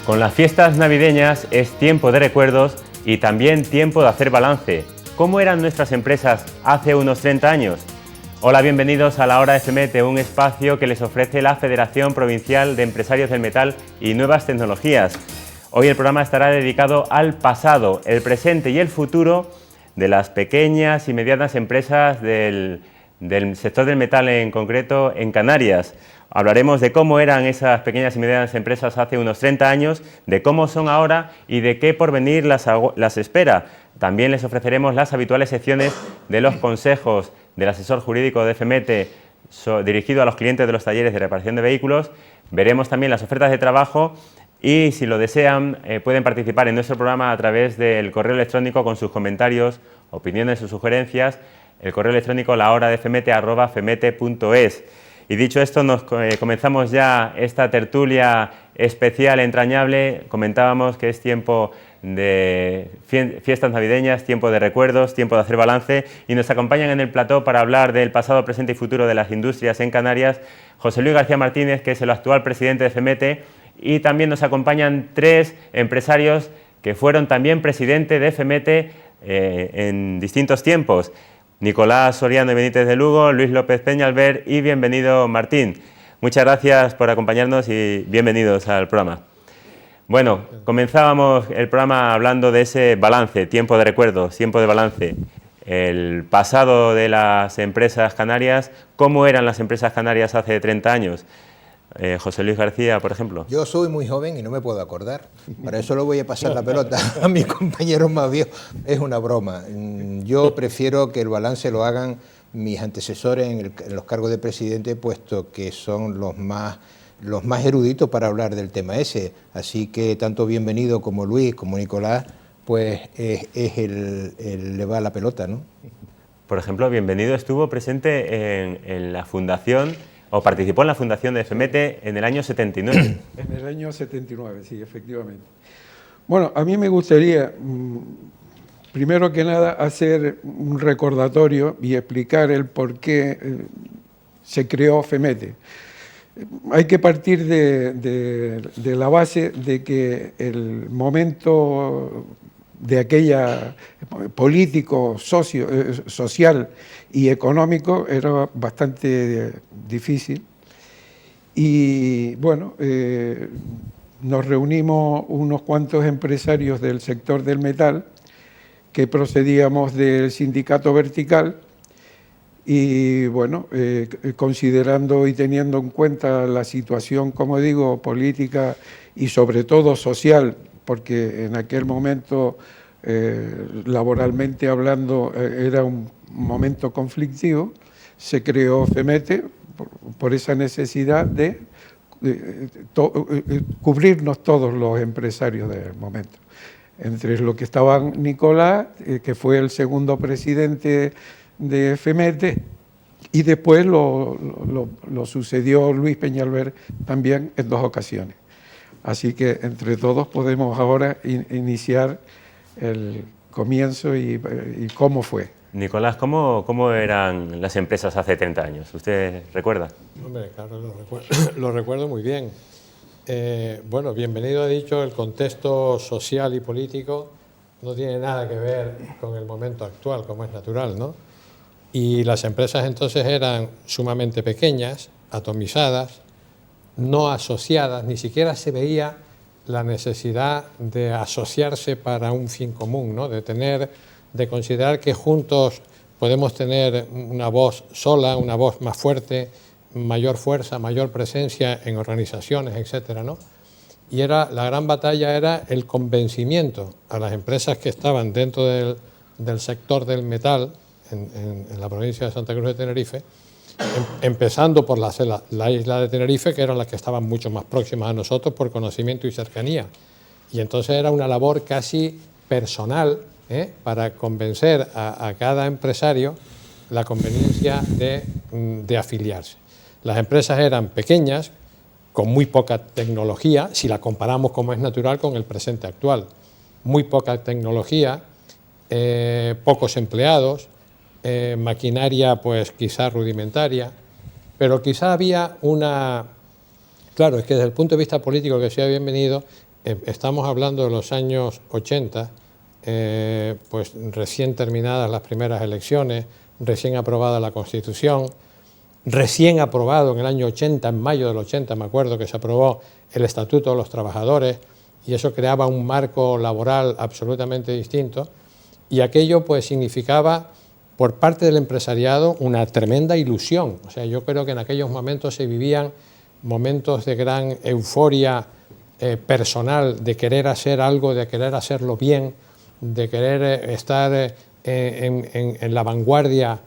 Con las fiestas navideñas es tiempo de recuerdos y también tiempo de hacer balance. ¿Cómo eran nuestras empresas hace unos 30 años? Hola, bienvenidos a La Hora de FMT, un espacio que les ofrece la Federación Provincial de Empresarios del Metal y Nuevas Tecnologías. Hoy el programa estará dedicado al pasado, el presente y el futuro de las pequeñas y medianas empresas del sector del metal, en concreto en Canarias. Hablaremos de cómo eran esas pequeñas y medianas empresas hace unos 30 años, de cómo son ahora y de qué porvenir las espera. También les ofreceremos las habituales secciones de los consejos del asesor jurídico de FMT dirigido a los clientes de los talleres de reparación de vehículos. Veremos también las ofertas de trabajo y, si lo desean, pueden participar en nuestro programa a través del correo electrónico con sus comentarios, opiniones o sugerencias. El correo electrónico lahoradefmt@fmt.es. Y dicho esto, comenzamos ya esta tertulia especial, entrañable. Comentábamos que es tiempo de fiestas navideñas, tiempo de recuerdos, tiempo de hacer balance, y nos acompañan en el plató para hablar del pasado, presente y futuro de las industrias en Canarias José Luis García Martínez, que es el actual presidente de FMT, y también nos acompañan tres empresarios que fueron también presidente de FMT en distintos tiempos: Nicolás Soriano y Benítez de Lugo, Luis López Peñalver y bienvenido Martín. Muchas gracias por acompañarnos y bienvenidos al programa. Bueno, comenzábamos el programa hablando de ese balance, tiempo de recuerdos, tiempo de balance. El pasado de las empresas canarias, ¿cómo eran las empresas canarias hace 30 años? José Luis García, por ejemplo. Yo soy muy joven y no me puedo acordar. Para eso le voy a pasar la pelota a mis compañeros más viejos. Es una broma. Yo prefiero que el balance lo hagan mis antecesores en los cargos de presidente, puesto que son los más eruditos para hablar del tema ese. Así que tanto Bienvenido como Luis, como Nicolás, pues le va la pelota, ¿no? Por ejemplo, Bienvenido estuvo presente en la fundación, o participó en la fundación de FMT en el año 79. En el año 79, sí, efectivamente. Bueno, a mí me gustaría, primero que nada, hacer un recordatorio y explicar el por qué se creó FMT. Hay que partir de la base de que el momento de aquella político, social y económico era bastante difícil. Y bueno, nos reunimos unos cuantos empresarios del sector del metal que procedíamos del sindicato vertical y bueno, considerando y teniendo en cuenta la situación, como digo, política y sobre todo social, porque en aquel momento, laboralmente hablando, era un momento conflictivo, se creó FMT por esa necesidad de cubrirnos todos los empresarios del momento. Entre los que estaban Nicolás, que fue el segundo presidente de FMT, y después lo sucedió Luis Peñalver también en 2 ocasiones. Así que entre todos podemos ahora iniciar el comienzo y cómo fue. Nicolás, ¿cómo eran las empresas hace 30 años? ¿Usted recuerda? Hombre, claro, lo recuerdo muy bien. Bueno, Bienvenido ha dicho, el contexto social y político no tiene nada que ver con el momento actual, como es natural, ¿no? Y las empresas entonces eran sumamente pequeñas, atomizadas, no asociadas, ni siquiera se veía la necesidad de asociarse para un fin común, ¿no? De considerar que juntos podemos tener una voz sola, una voz más fuerte, mayor fuerza, mayor presencia en organizaciones, etcétera, ¿no? Y la gran batalla era el convencimiento a las empresas que estaban dentro del sector del metal en la provincia de Santa Cruz de Tenerife, empezando por la isla de Tenerife, que eran las que estaban mucho más próximas a nosotros por conocimiento y cercanía. Y entonces era una labor casi personal para convencer a cada empresario la conveniencia de afiliarse. Las empresas eran pequeñas, con muy poca tecnología, si la comparamos, como es natural, con el presente actual. Muy poca tecnología, pocos empleados, maquinaria pues quizá rudimentaria, pero quizá había una... Claro, es que desde el punto de vista político, que sea bienvenido, estamos hablando de los años 80, pues recién terminadas las primeras elecciones, recién aprobada la Constitución, recién aprobado en el año 80, en mayo del 80, me acuerdo que se aprobó el Estatuto de los Trabajadores, y eso creaba un marco laboral absolutamente distinto, y aquello pues significaba por parte del empresariado una tremenda ilusión. O sea, yo creo que en aquellos momentos se vivían momentos de gran euforia personal, de querer hacer algo, de querer hacerlo bien, de querer estar en la vanguardia,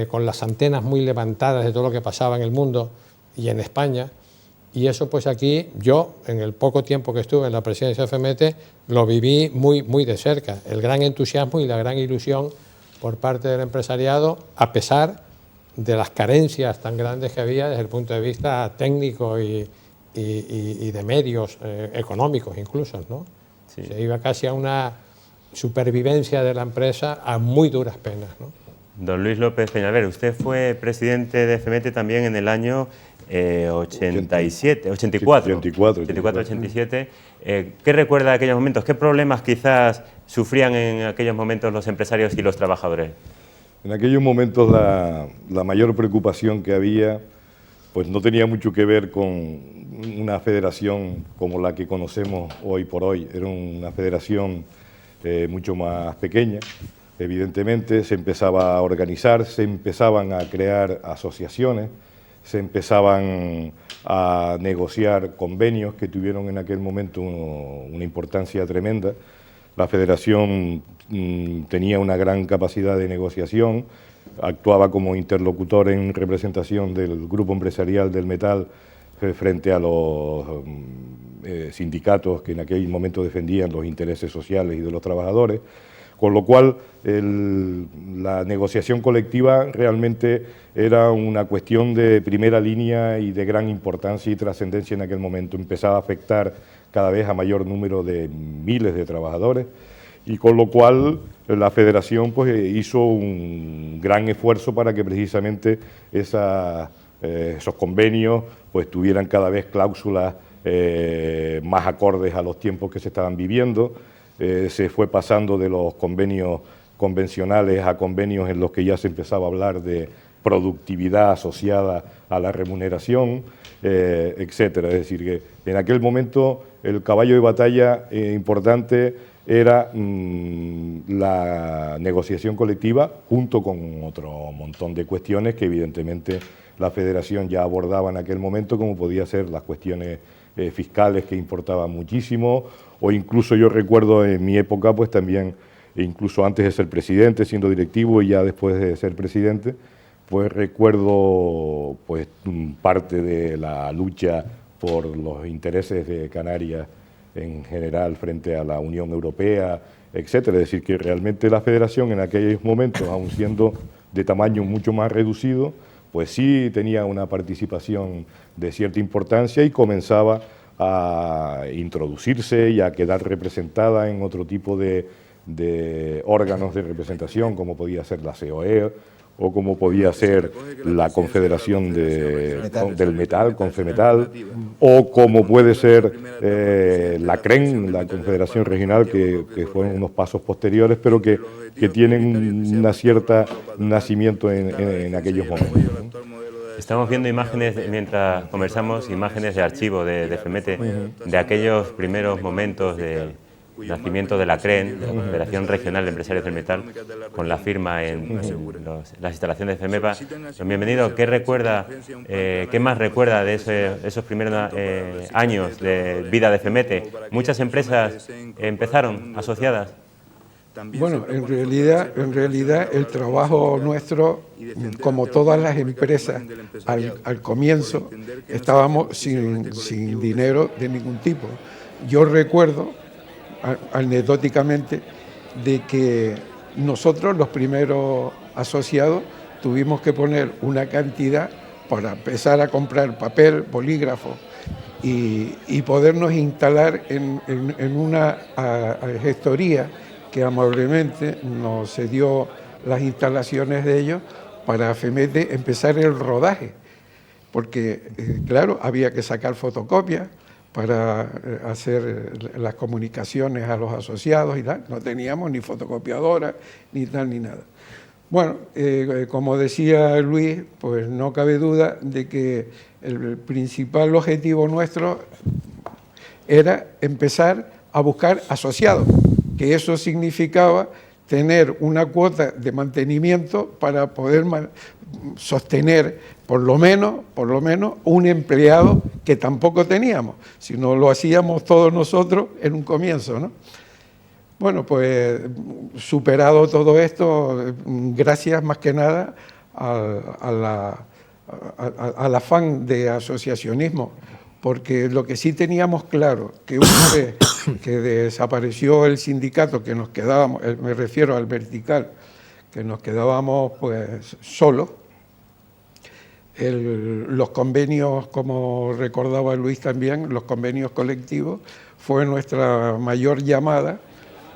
con las antenas muy levantadas de todo lo que pasaba en el mundo y en España. Y eso pues aquí yo, en el poco tiempo que estuve en la presidencia de FEMETE, lo viví muy de cerca. El gran entusiasmo y la gran ilusión por parte del empresariado, a pesar de las carencias tan grandes que había desde el punto de vista técnico y de medios económicos incluso, ¿no? Sí. Se iba casi a una supervivencia de la empresa a muy duras penas, ¿no? Don Luis López Peñalver, usted fue presidente de FEMETE también en el año 84-87. ¿Qué recuerda de aquellos momentos? ¿Qué problemas quizás sufrían en aquellos momentos los empresarios y los trabajadores? En aquellos momentos la mayor preocupación que había pues no tenía mucho que ver con una federación como la que conocemos hoy por hoy. Era una federación mucho más pequeña. Evidentemente se empezaba a organizar, se empezaban a crear asociaciones, se empezaban a negociar convenios que tuvieron en aquel momento una importancia tremenda. La federación tenía una gran capacidad de negociación, actuaba como interlocutor en representación del grupo empresarial del metal frente a los sindicatos que en aquel momento defendían los intereses sociales y de los trabajadores, con lo cual la negociación colectiva realmente era una cuestión de primera línea y de gran importancia y trascendencia en aquel momento. Empezaba a afectar cada vez a mayor número de miles de trabajadores, y con lo cual la federación pues hizo un gran esfuerzo para que precisamente esos convenios pues tuvieran cada vez cláusulas más acordes a los tiempos que se estaban viviendo. Se fue pasando de los convenios convencionales a convenios en los que ya se empezaba a hablar de productividad asociada a la remuneración, etcétera. Es decir, que en aquel momento el caballo de batalla importante era la negociación colectiva, junto con otro montón de cuestiones que evidentemente la federación ya abordaba en aquel momento, como podía ser las cuestiones fiscales, que importaban muchísimo, o incluso yo recuerdo en mi época pues también, incluso antes de ser presidente, siendo directivo, y ya después de ser presidente, pues recuerdo pues parte de la lucha por los intereses de Canarias en general frente a la Unión Europea, etcétera. Es decir, que realmente la federación en aquellos momentos, aun siendo de tamaño mucho más reducido, pues sí tenía una participación de cierta importancia y comenzaba a introducirse y a quedar representada en otro tipo de órganos de representación, como podía ser la COE o como podía ser la Confederación del Metal, Confemetal, o como puede ser la CREN, la Confederación Regional, que fueron unos pasos posteriores, pero que tienen una cierta nacimiento en aquellos momentos, ¿no? Estamos viendo imágenes, mientras conversamos, imágenes de archivo de FEMETE, de aquellos primeros momentos de nacimiento de la CREN, de la Confederación Regional de Empresarios del Metal, con la firma en las instalaciones de FEMEPA. Bienvenido, ¿qué recuerda, qué más recuerda de esos primeros años de vida de FEMETE? ¿Muchas empresas empezaron asociadas? Bueno, en realidad el trabajo nuestro, como todas las empresas, al comienzo estábamos sin dinero de ningún tipo. Yo recuerdo, anecdóticamente, de que nosotros, los primeros asociados, tuvimos que poner una cantidad para empezar a comprar papel, bolígrafo y podernos instalar en una gestoría que amablemente nos cedió las instalaciones de ellos para FEMETE empezar el rodaje, porque claro, había que sacar fotocopias, para hacer las comunicaciones a los asociados y tal. No teníamos ni fotocopiadora, ni tal, ni nada. Bueno, como decía Luis, pues no cabe duda de que el principal objetivo nuestro era empezar a buscar asociados, que eso significaba tener una cuota de mantenimiento para poder sostener por lo menos un empleado que tampoco teníamos, sino lo hacíamos todos nosotros en un comienzo, ¿no? Bueno, pues superado todo esto, gracias más que nada al afán de asociacionismo, porque lo que sí teníamos claro, que una vez que desapareció el sindicato, que nos quedábamos, me refiero al vertical, que nos quedábamos pues solos, los convenios, como recordaba Luis también, los convenios colectivos, fue nuestra mayor llamada.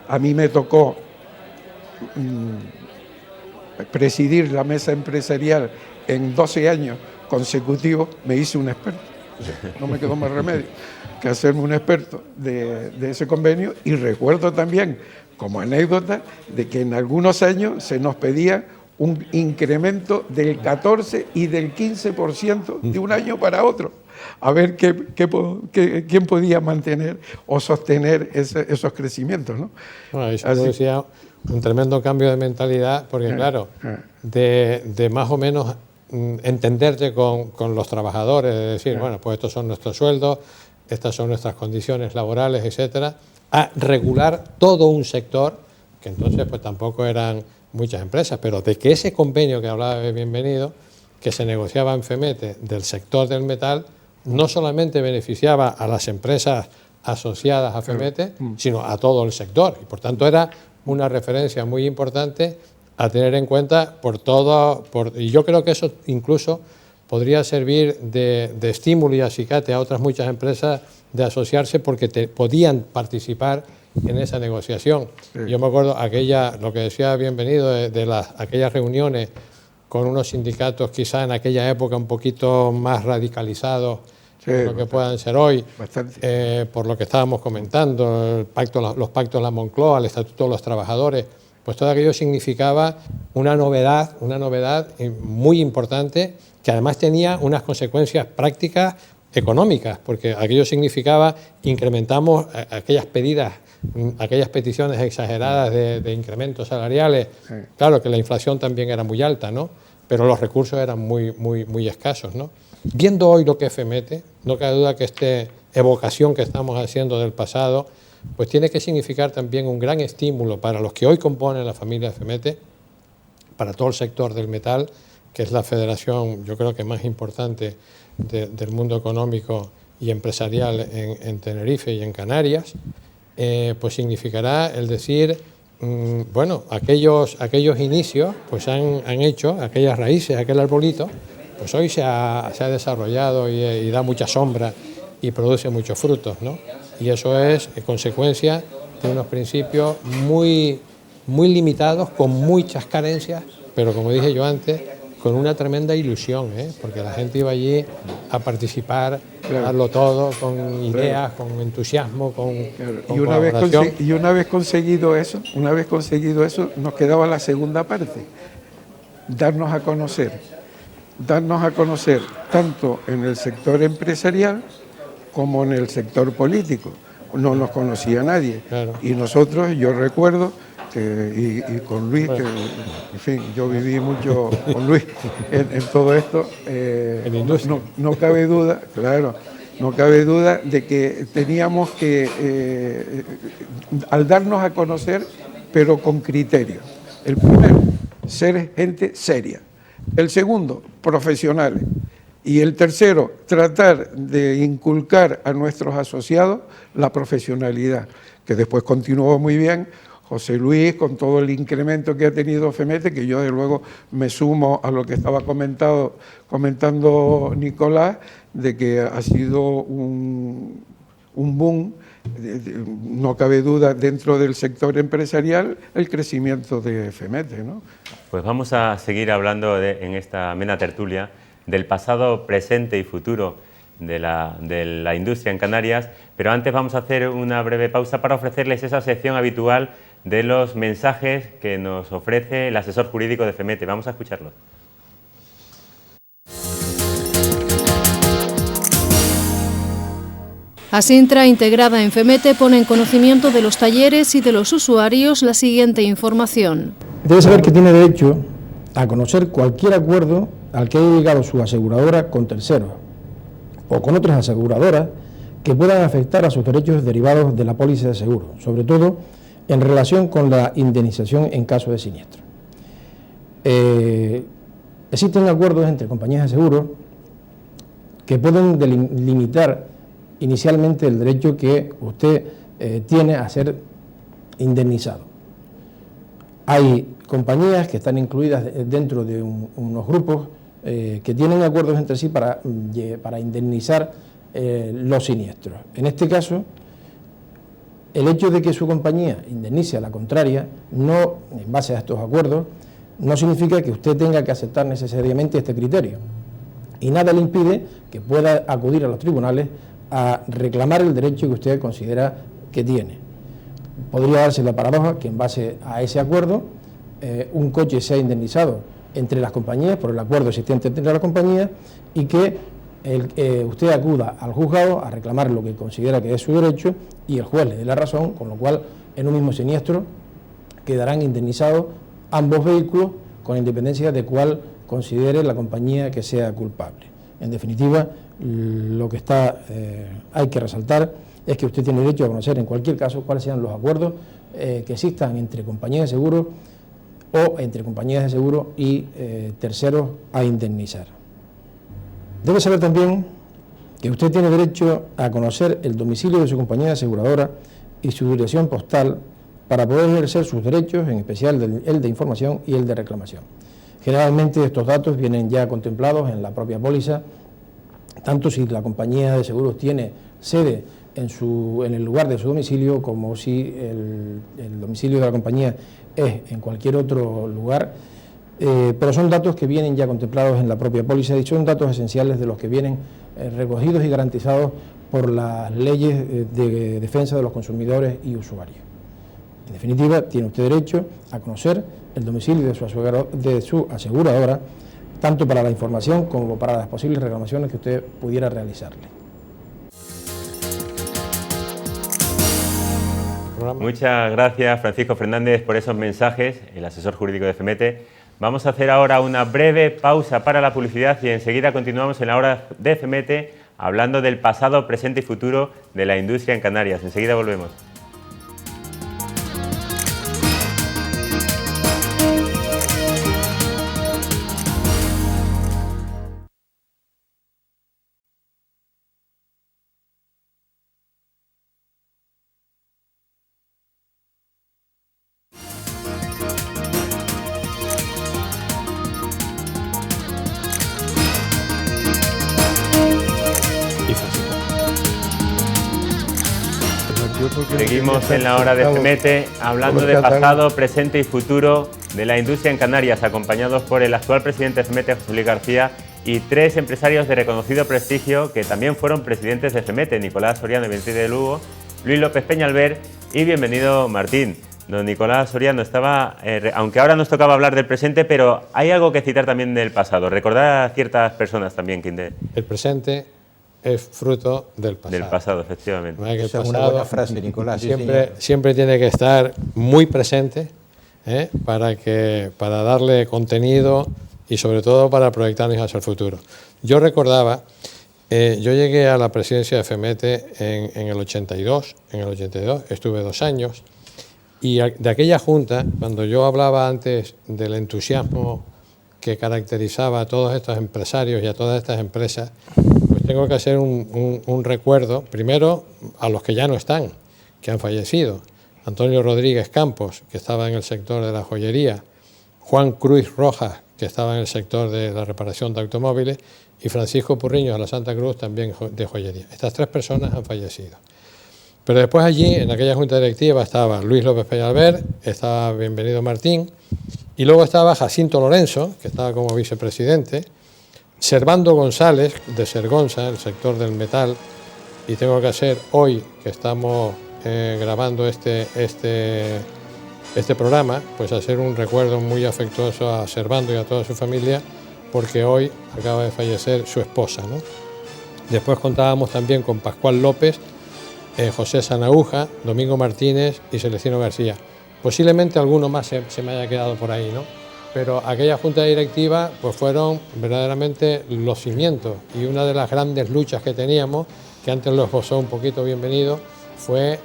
A mí me tocó presidir la mesa empresarial en 12 años consecutivos, me hice un experto. No me quedó más remedio que hacerme un experto de ese convenio, y recuerdo también, como anécdota, de que en algunos años se nos pedía un incremento del 14 y del 15% de un año para otro, a ver quién podía mantener o sostener esos crecimientos, ¿no? Bueno, eso decía un tremendo cambio de mentalidad, porque claro, de más o menos entenderte con los trabajadores, de decir, bueno, pues estos son nuestros sueldos, estas son nuestras condiciones laborales, etcétera, a regular todo un sector, que entonces pues tampoco eran muchas empresas, pero de que ese convenio que hablaba de Bienvenido, que se negociaba en FEMETE del sector del metal, no solamente beneficiaba a las empresas asociadas a FEMETE, sino a todo el sector, y por tanto era una referencia muy importante a tener en cuenta y yo creo que eso incluso podría servir de estímulo y acicate a otras muchas empresas de asociarse, porque podían participar en esa negociación. Sí. Yo me acuerdo lo que decía Bienvenido de aquellas reuniones con unos sindicatos quizá en aquella época un poquito más radicalizados, sí, de lo que puedan ser hoy, por lo que estábamos comentando, los pactos de la Moncloa, el Estatuto de los Trabajadores. Pues todo aquello significaba una novedad muy importante, que además tenía unas consecuencias prácticas económicas, porque aquello significaba incrementamos aquellas peticiones exageradas de incrementos salariales. Sí. Claro que la inflación también era muy alta, ¿no? Pero los recursos eran muy escasos, ¿no? Viendo hoy lo que es FEMETE, no cabe duda que esta evocación que estamos haciendo del pasado pues tiene que significar también un gran estímulo para los que hoy componen la familia FEMETE, para todo el sector del metal, que es la federación, yo creo que más importante del mundo económico y empresarial en Tenerife y en Canarias. Pues significará el decir, bueno, aquellos inicios pues han hecho, aquellas raíces, aquel arbolito, pues hoy se ha desarrollado y da mucha sombra y produce muchos frutos, ¿no? Y eso es consecuencia de unos principios muy limitados, con muchas carencias, pero como dije yo antes, con una tremenda ilusión, porque la gente iba allí a participar, a darlo todo, con ideas, con entusiasmo, con colaboración. Y una vez conseguido eso, nos quedaba la segunda parte, darnos a conocer tanto en el sector empresarial como en el sector político. No nos conocía nadie. Claro. Y nosotros, yo recuerdo, y con Luis, que en fin, yo viví mucho con Luis en todo esto, no cabe duda, claro, no cabe duda de que teníamos que, al darnos a conocer, pero con criterio. El primero, ser gente seria. El segundo, profesionales. Y el tercero, tratar de inculcar a nuestros asociados la profesionalidad, que después continuó muy bien José Luis con todo el incremento que ha tenido FEMETE, que yo de luego me sumo a lo que estaba comentando Nicolás, de que ha sido un boom, no cabe duda, dentro del sector empresarial, el crecimiento de FEMETE, ¿no? Pues vamos a seguir hablando en esta amena tertulia del pasado, presente y futuro de la industria en Canarias, pero antes vamos a hacer una breve pausa para ofrecerles esa sección habitual de los mensajes que nos ofrece el asesor jurídico de FEMETE. Vamos a escucharlos. Asintra, integrada en FEMETE, pone en conocimiento de los talleres y de los usuarios la siguiente información. Debe saber que tiene derecho a conocer cualquier acuerdo al que haya llegado su aseguradora con terceros o con otras aseguradoras que puedan afectar a sus derechos derivados de la póliza de seguro, sobre todo en relación con la indemnización en caso de siniestro. Existen acuerdos entre compañías de seguros que pueden limitar inicialmente el derecho que usted tiene a ser indemnizado. Hay compañías que están incluidas dentro de unos grupos que tienen acuerdos entre sí para indemnizar los siniestros. En este caso, el hecho de que su compañía indemnice a la contraria, no en base a estos acuerdos, no significa que usted tenga que aceptar necesariamente este criterio. Y nada le impide que pueda acudir a los tribunales a reclamar el derecho que usted considera que tiene. Podría darse la paradoja que en base a ese acuerdo un coche sea indemnizado entre las compañías por el acuerdo existente entre las compañías y que usted acuda al juzgado a reclamar lo que considera que es su derecho y el juez le dé la razón, con lo cual en un mismo siniestro quedarán indemnizados ambos vehículos con independencia de cuál considere la compañía que sea culpable. En definitiva, lo que hay que resaltar es que usted tiene derecho a conocer en cualquier caso cuáles sean los acuerdos que existan entre compañías de seguro o entre compañías de seguro y terceros a indemnizar. Debe saber también que usted tiene derecho a conocer el domicilio de su compañía aseguradora y su dirección postal para poder ejercer sus derechos, en especial el de información y el de reclamación. Generalmente estos datos vienen ya contemplados en la propia póliza, tanto si la compañía de seguros tiene sede en el lugar de su domicilio, como si el domicilio de la compañía es en cualquier otro lugar, pero son datos que vienen ya contemplados en la propia póliza y son datos esenciales de los que vienen recogidos y garantizados por las leyes de defensa de los consumidores y usuarios. En definitiva, tiene usted derecho a conocer el domicilio de su aseguradora, tanto para la información como para las posibles reclamaciones que usted pudiera realizarle. Muchas gracias, Francisco Fernández, por esos mensajes, el asesor jurídico de FEMETE. Vamos a hacer ahora una breve pausa para la publicidad y enseguida continuamos en la hora de FEMETE hablando del pasado, presente y futuro de la industria en Canarias. Enseguida volvemos. Seguimos en la hora de FEMETE hablando de pasado, presente y futuro de la industria en Canarias, acompañados por el actual presidente de FEMETE, José Luis García, y tres empresarios de reconocido prestigio que también fueron presidentes de FEMETE, Nicolás Soriano y Beatriz de Lugo, Luis López Peñalver y bienvenido Martín. Don Nicolás Soriano estaba, aunque ahora nos tocaba hablar del presente, pero hay algo que citar también del pasado, recordar a ciertas personas también. El presente es fruto del pasado. Del pasado, efectivamente. No es que Esa es una buena frase, Nicolás. Siempre tiene que estar muy presente para darle contenido y sobre todo para proyectarnos hacia el futuro. Yo recordaba, yo llegué a la presidencia de FEMETE en el 82, estuve 2 años, y de aquella junta, cuando yo hablaba antes del entusiasmo que caracterizaba a todos estos empresarios y a todas estas empresas, pues tengo que hacer un recuerdo, primero a los que ya no están, que han fallecido. Antonio Rodríguez Campos, que estaba en el sector de la joyería, Juan Cruz Rojas, que estaba en el sector de la reparación de automóviles, y Francisco Purriños de la Santa Cruz, también de joyería. Estas 3 personas han fallecido. Pero después allí, en aquella junta directiva, estaba Luis López Peñalver, estaba Bienvenido Martín, y luego estaba Jacinto Lorenzo, que estaba como vicepresidente, Servando González, de Sergonza, el sector del metal, y tengo que hacer hoy, que estamos grabando este programa, pues hacer un recuerdo muy afectuoso a Servando y a toda su familia, porque hoy acaba de fallecer su esposa, ¿no? Después contábamos también con Pascual López, José Sanauja, Domingo Martínez y Celestino García. Posiblemente alguno más se me haya quedado por ahí, ¿no? Pero aquella junta directiva pues fueron verdaderamente los cimientos, y una de las grandes luchas que teníamos, que antes lo esbozó un poquito Bienvenido, fue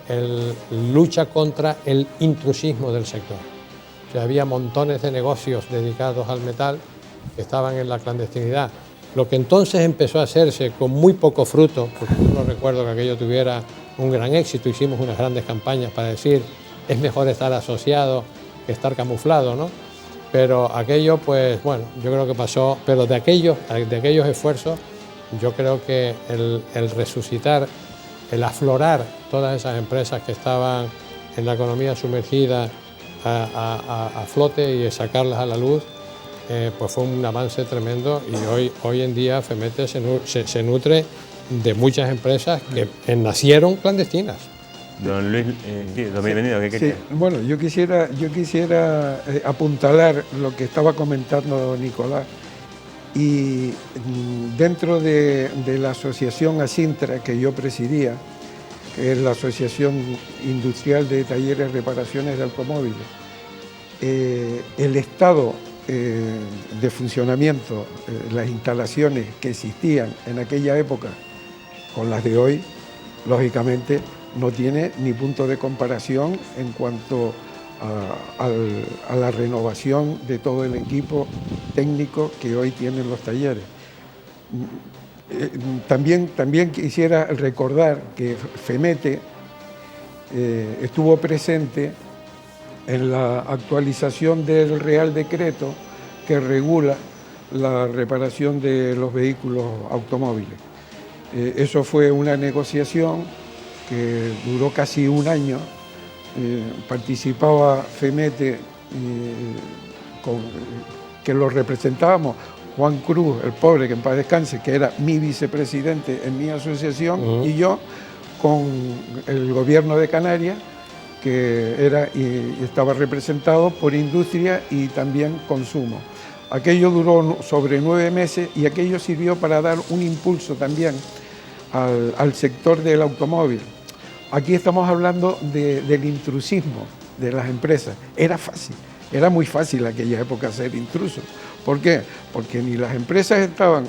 lucha contra el intrusismo del sector. O sea, había montones de negocios dedicados al metal que estaban en la clandestinidad. Lo que entonces empezó a hacerse con muy poco fruto, porque no recuerdo que aquello tuviera un gran éxito, hicimos unas grandes campañas para decir es mejor estar asociado que estar camuflado, ¿no? Pero aquello, pues bueno, yo creo que pasó, pero de aquellos esfuerzos, yo creo que el resucitar, el aflorar todas esas empresas que estaban en la economía sumergida a flote y sacarlas a la luz, pues fue un avance tremendo, y hoy en día FEMETE se nutre de muchas empresas que nacieron clandestinas. Don Luis, don Bienvenido, ¿qué quería? Sí, bueno, yo quisiera apuntalar lo que estaba comentando Nicolás, y dentro de la asociación ASINTRA que yo presidía, que es la Asociación Industrial de Talleres y Reparaciones de Automóviles, el estado de funcionamiento, las instalaciones que existían en aquella época con las de hoy, lógicamente no tiene ni punto de comparación en cuanto a la renovación de todo el equipo técnico que hoy tienen los talleres. También quisiera recordar que FEMETE estuvo presente en la actualización del Real Decreto que regula la reparación de los vehículos automóviles. Eso fue una negociación que duró casi un año. Participaba FEMETE, que lo representábamos, Juan Cruz, el pobre, que en paz descanse, que era mi vicepresidente en mi asociación, y yo con el gobierno de Canarias, que era y estaba representado por Industria y también Consumo. Aquello duró sobre 9 meses, y aquello sirvió para dar un impulso también al sector del automóvil. Aquí estamos hablando del intrusismo de las empresas. Era fácil, era muy fácil en aquella época ser intruso. ¿Por qué? Porque ni las empresas estaban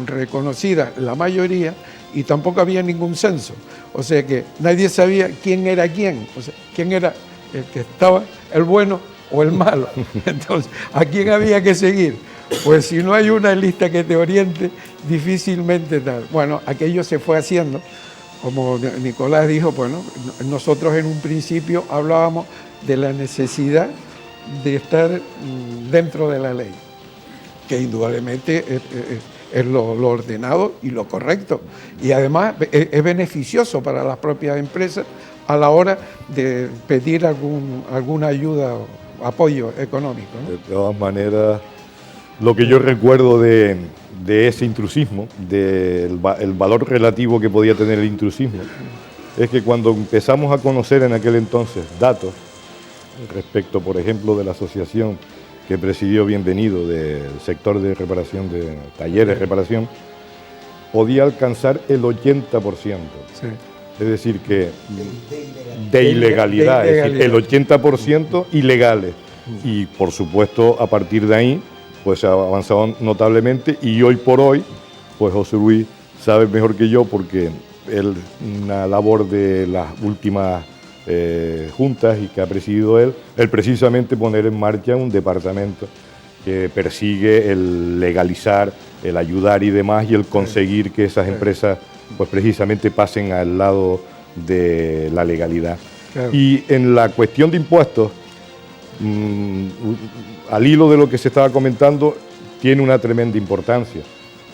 reconocidas, la mayoría, y tampoco había ningún censo. O sea que nadie sabía quién era quién, o sea, quién era el que estaba, el bueno o el malo. Entonces, ¿a quién había que seguir? Pues si no hay una lista que te oriente, difícilmente tal. Bueno, aquello se fue haciendo. Como Nicolás dijo, bueno, nosotros en un principio hablábamos de la necesidad de estar dentro de la ley, que indudablemente es lo ordenado y lo correcto, y además es beneficioso para las propias empresas a la hora de pedir alguna ayuda o apoyo económico, ¿no? De todas maneras, lo que yo recuerdo de ese intrusismo, del valor relativo que podía tener el intrusismo, es que cuando empezamos a conocer en aquel entonces datos respecto, por ejemplo, de la asociación que presidió Bienvenido del sector de reparación, de talleres de reparación, podía alcanzar el 80%. Sí. Es decir, que de ilegalidad, es decir, el 80% ilegales. Y por supuesto, a partir de ahí, pues se ha avanzado notablemente, y hoy por hoy, pues José Luis sabe mejor que yo, porque una labor de las últimas juntas y que ha presidido él precisamente poner en marcha un departamento que persigue el legalizar, el ayudar y demás, y el conseguir que esas empresas pues precisamente pasen al lado de la legalidad. Claro. Y en la cuestión de impuestos, al hilo de lo que se estaba comentando, tiene una tremenda importancia,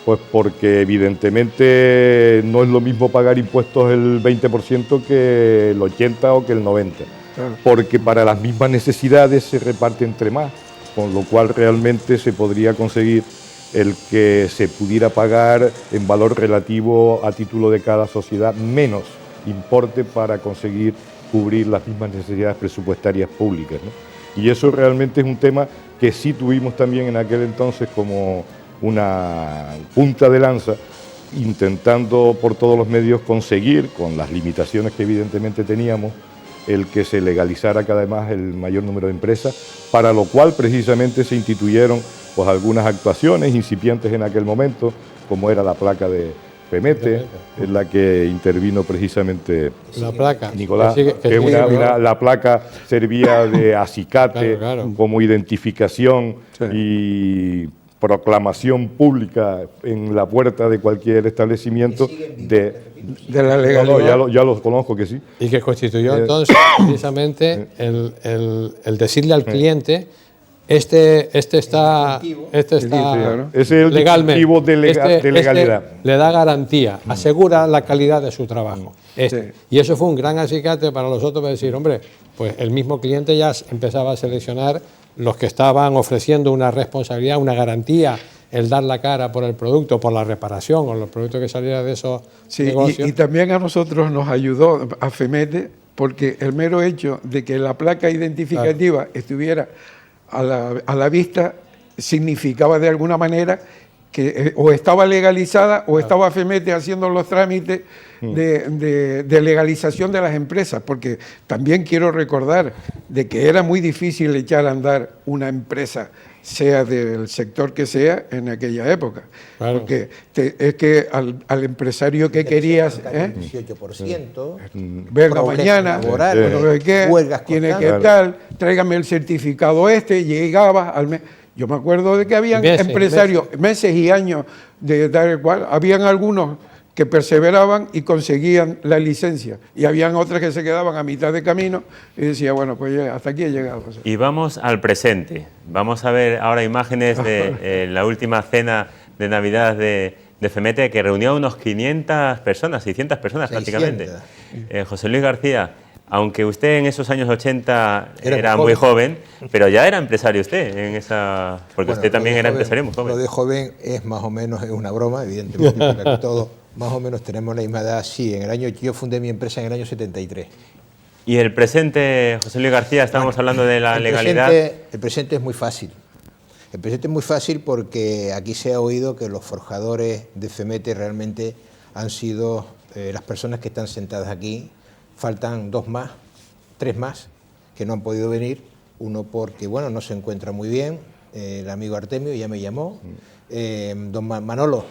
pues porque evidentemente no es lo mismo pagar impuestos el 20% que el 80% o que el 90%, claro, porque para las mismas necesidades se reparte entre más, con lo cual realmente se podría conseguir el que se pudiera pagar en valor relativo a título de cada sociedad menos importe para conseguir cubrir las mismas necesidades presupuestarias públicas, ¿no? Y eso realmente es un tema que sí tuvimos también en aquel entonces como una punta de lanza, intentando por todos los medios conseguir, con las limitaciones que evidentemente teníamos, el que se legalizara cada vez más el mayor número de empresas, para lo cual precisamente se instituyeron pues algunas actuaciones incipientes en aquel momento, como era la placa de FEMETE, en la que intervino precisamente La placa. Nicolás, Que sigue, la placa servía de acicate, Claro. como identificación Sí. y proclamación pública en la puerta de cualquier establecimiento de la legalidad. No, ya lo conozco que sí. Y que constituyó entonces precisamente el decirle al cliente, este está claro. Ese es el legalmente, distintivo de legalidad. le da garantía, asegura la calidad de su trabajo. Sí. Y eso fue un gran acicate para nosotros para decir, hombre, pues el mismo cliente ya empezaba a seleccionar los que estaban ofreciendo una responsabilidad, una garantía, el dar la cara por el producto, por la reparación o los productos que salieran de esos negocios. Y también a nosotros nos ayudó a FEMETE, porque el mero hecho de que la placa identificativa estuviera a la vista significaba de alguna manera que o estaba legalizada o estaba FEMETE haciendo los trámites de legalización de las empresas, porque también quiero recordar de que era muy difícil echar a andar una empresa, sea del sector que sea, en aquella época. Claro. Porque es que al empresario que querías... 18%, venga problemas mañana, laborales, no sé qué, huelgas tiene que constantes. tal, tráigame el certificado llegaba al mes. Yo me acuerdo de que habían empresarios, meses y años de dar el cual, habían algunos que perseveraban y conseguían la licencia, y habían otras que se quedaban a mitad de camino y decía, bueno, pues ya, hasta aquí he llegado. Y vamos al presente. Vamos a ver ahora imágenes de la última cena de Navidad de FEMETE, que reunió a unos 500 personas, 600 personas 600. prácticamente. José Luis García, aunque usted en esos años 80 Era era muy muy joven, pero ya era empresario usted en esa... Porque Bueno, usted también lo de era joven- empresario muy joven. Lo de joven es más o menos es una broma, evidentemente, porque aquí todos más o menos tenemos la misma edad. Sí, yo fundé mi empresa en el año 73. Y el presente, José Luis García, estábamos hablando de la legalidad. El presente es muy fácil. El presente es muy fácil porque aquí se ha oído que los forjadores de FEMETE realmente han sido las personas que están sentadas aquí. Faltan 2 más, 3 más, que no han podido venir. Uno porque, bueno, no se encuentra muy bien, el amigo Artemio ya me llamó. Don Manolo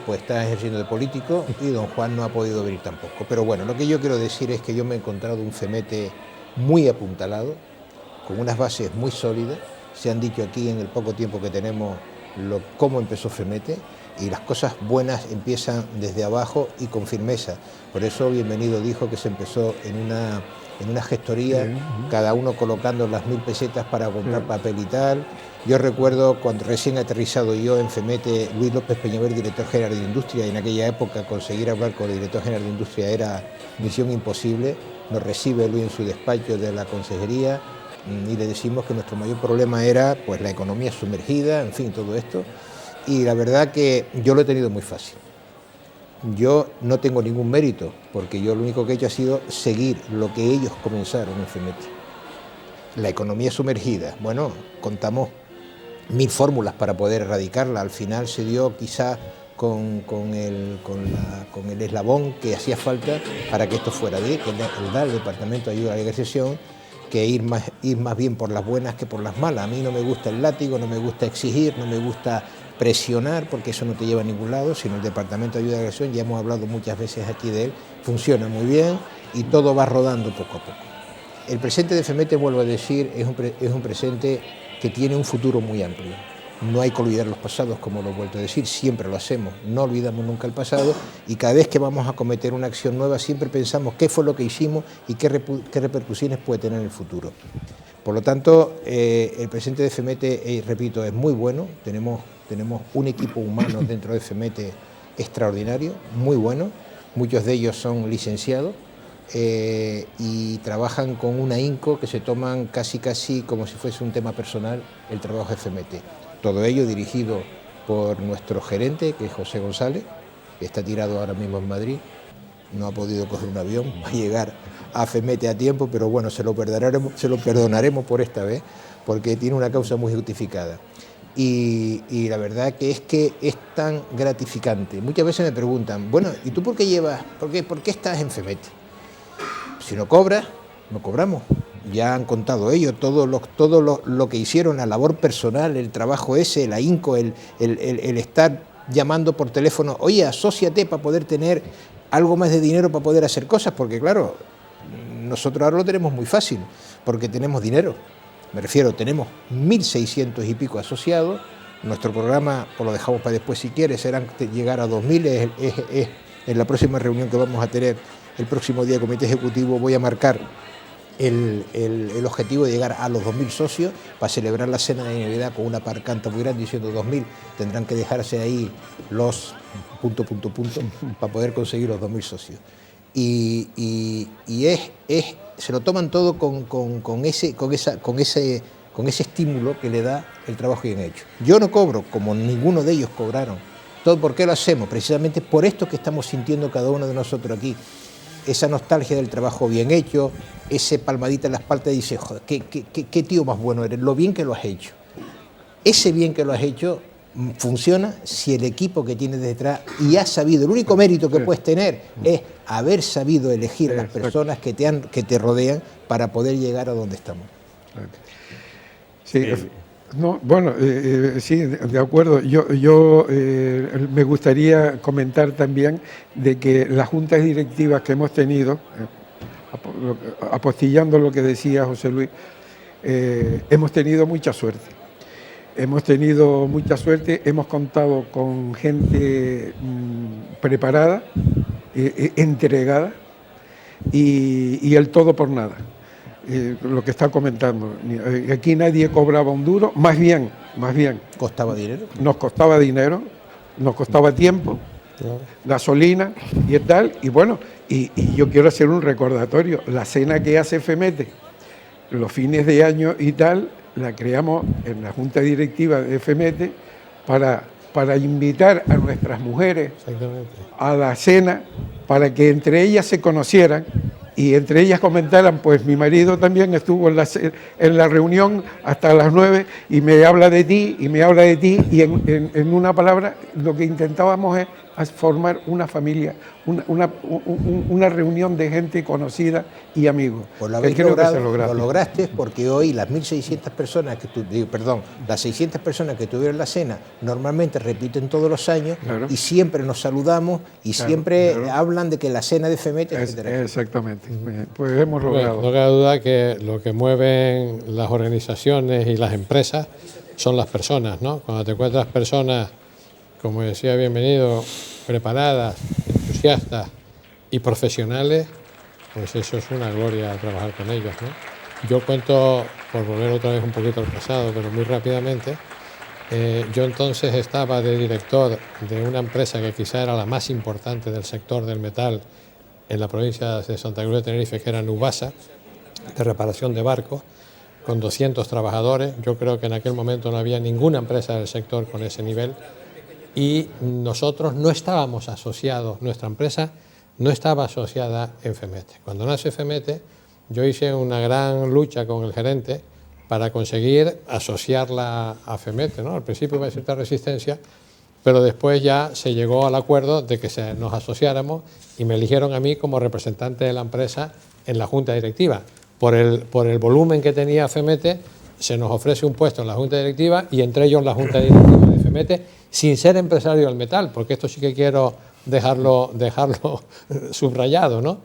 pues está ejerciendo de político y don Juan no ha podido venir tampoco. Pero bueno, lo que yo quiero decir es que yo me he encontrado un FEMETE muy apuntalado, con unas bases muy sólidas. Se han dicho aquí en el poco tiempo que tenemos cómo empezó FEMETE, y las cosas buenas empiezan desde abajo y con firmeza. Por eso Bienvenido dijo que se empezó en una gestoría, cada uno colocando las 1000 pesetas para comprar papel y tal. Yo recuerdo cuando recién aterrizado yo en FEMETE, Luis López Peñaver, director general de Industria, y en aquella época conseguir hablar con el director general de Industria era misión imposible. Nos recibe Luis en su despacho de la consejería y le decimos que nuestro mayor problema era pues la economía sumergida, en fin, todo esto. Y la verdad que yo lo he tenido muy fácil. Yo no tengo ningún mérito, porque yo lo único que he hecho ha sido seguir lo que ellos comenzaron en FEMETE. La economía sumergida, bueno, contamos 1000 fórmulas para poder erradicarla. Al final se dio quizá con el eslabón que hacía falta para que esto fuera de que el dar el Departamento de Ayuda a la Legalización, que ir más bien por las buenas que por las malas. A mí no me gusta el látigo, no me gusta exigir, no me gusta presionar, porque eso no te lleva a ningún lado, sino el Departamento de Ayuda a la Legalización, ya hemos hablado muchas veces aquí de él, funciona muy bien y todo va rodando poco a poco. El presente de FEMETE, vuelvo a decir, es un presente que tiene un futuro muy amplio. No hay que olvidar los pasados, como lo he vuelto a decir, siempre lo hacemos, no olvidamos nunca el pasado, y cada vez que vamos a cometer una acción nueva siempre pensamos qué fue lo que hicimos y qué repercusiones puede tener en el futuro. Por lo tanto, el presente de FEMETE, repito, es muy bueno. Tenemos un equipo humano dentro de FEMETE extraordinario, muy bueno. Muchos de ellos son licenciados y trabajan con un ahínco que se toman casi como si fuese un tema personal el trabajo de FEMETE. Todo ello dirigido por nuestro gerente, que es José González, que está tirado ahora mismo en Madrid, no ha podido coger un avión, va a llegar a FEMETE a tiempo, pero bueno, se lo perdonaremos por esta vez, porque tiene una causa muy justificada. Y la verdad que es tan gratificante. Muchas veces me preguntan, bueno, ¿y tú por qué estás en FEMETE? Si no cobras, no cobramos. Ya han contado ellos todo lo que hicieron, la labor personal, el trabajo ese, el ahínco, el estar llamando por teléfono, oye, asóciate para poder tener algo más de dinero para poder hacer cosas, porque claro, nosotros ahora lo tenemos muy fácil, porque tenemos dinero. Me refiero, tenemos 1.600 y pico asociados. Nuestro programa, pues lo dejamos para después si quieres, será llegar a 2.000. Es en la próxima reunión que vamos a tener el próximo día de comité ejecutivo, voy a marcar el objetivo de llegar a los 2.000 socios para celebrar la cena de Navidad con una parcanta muy grande diciendo 2.000. Tendrán que dejarse ahí los ... para poder conseguir los 2.000 socios. Y se lo toman todo con ese estímulo que le da el trabajo bien hecho. Yo no cobro, como ninguno de ellos cobraron. ¿Todo por qué lo hacemos? Precisamente por esto que estamos sintiendo cada uno de nosotros aquí. Esa nostalgia del trabajo bien hecho, ese palmadita en la espalda y dice, joder, qué tío más bueno eres, lo bien que lo has hecho. Ese bien que lo has hecho funciona si el equipo que tienes detrás y has sabido, el único mérito que puedes tener es haber sabido elegir a las personas que te rodean para poder llegar a donde estamos. Sí, no, bueno, sí, de acuerdo. Yo me gustaría comentar también de que las juntas directivas que hemos tenido, apostillando lo que decía José Luis, hemos tenido mucha suerte. Hemos tenido mucha suerte, hemos contado con gente preparada, entregada y el todo por nada. Lo que está comentando. Aquí nadie cobraba un duro, más bien. ¿Costaba dinero? Nos costaba dinero, nos costaba tiempo, gasolina y tal. Y bueno, y yo quiero hacer un recordatorio. La cena que hace FEMETE los fines de año y tal, la creamos en la Junta Directiva de FEMETE para invitar a nuestras mujeres a la cena, para que entre ellas se conocieran y entre ellas comentaran, pues mi marido también estuvo en la reunión hasta las 9 y me habla de ti, y en una palabra lo que intentábamos es formar una familia, una reunión de gente conocida y amigos. Pues lo habéis logrado, lo lograste, porque hoy las 1.600 personas las 600 personas que tuvieron la cena normalmente repiten todos los años, claro, y siempre nos saludamos y claro, siempre claro, hablan de que la cena de FEMETE, etcétera. Exactamente, pues hemos logrado. No cabe duda que lo que mueven las organizaciones y las empresas son las personas, ¿no? Cuando te encuentras personas, como decía Bienvenido, preparadas, entusiastas y profesionales, pues eso es una gloria trabajar con ellos, ¿no? Yo cuento, por volver otra vez un poquito al pasado, pero muy rápidamente, yo entonces estaba de director de una empresa que quizá era la más importante del sector del metal en la provincia de Santa Cruz de Tenerife, que era Nubasa, de reparación de barcos, con 200 trabajadores. Yo creo que en aquel momento no había ninguna empresa del sector con ese nivel. Y nosotros no estábamos asociados, nuestra empresa no estaba asociada en FEMETE. Cuando nace FEMETE, yo hice una gran lucha con el gerente para conseguir asociarla a FEMETE, ¿no? Al principio hubo cierta resistencia, pero después ya se llegó al acuerdo de que nos asociáramos y me eligieron a mí como representante de la empresa en la junta directiva. Por el volumen que tenía FEMETE, se nos ofrece un puesto en la junta directiva y entre ellos la junta directiva de FEMETE, sin ser empresario del metal, porque esto sí que quiero dejarlo subrayado, ¿no?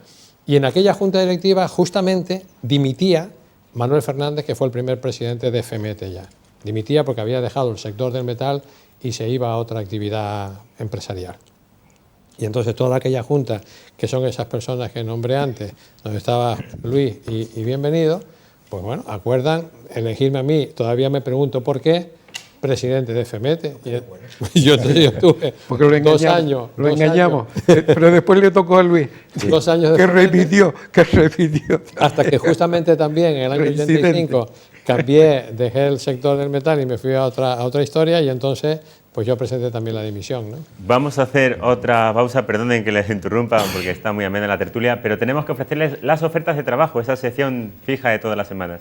Y en aquella junta directiva justamente dimitía Manuel Fernández, que fue el primer presidente de FEMETE ya. Dimitía porque había dejado el sector del metal y se iba a otra actividad empresarial. Y entonces toda aquella junta, que son esas personas que nombré antes, donde estaba Luis y Bienvenido, pues bueno, acuerdan elegirme a mí. Todavía me pregunto por qué, presidente de FEMETE. Yo estuve porque lo engañamos, 2 años. Lo engañamos, pero después le tocó a Luis. Sí. 2 años que repitió. Hasta que justamente también en el año 85 cambié, dejé el sector del metal y me fui a otra historia, y entonces pues yo presenté también la dimisión, ¿no? Vamos a hacer otra pausa, perdonen que les interrumpa porque está muy amena la tertulia, pero tenemos que ofrecerles las ofertas de trabajo, esa sección fija de todas las semanas.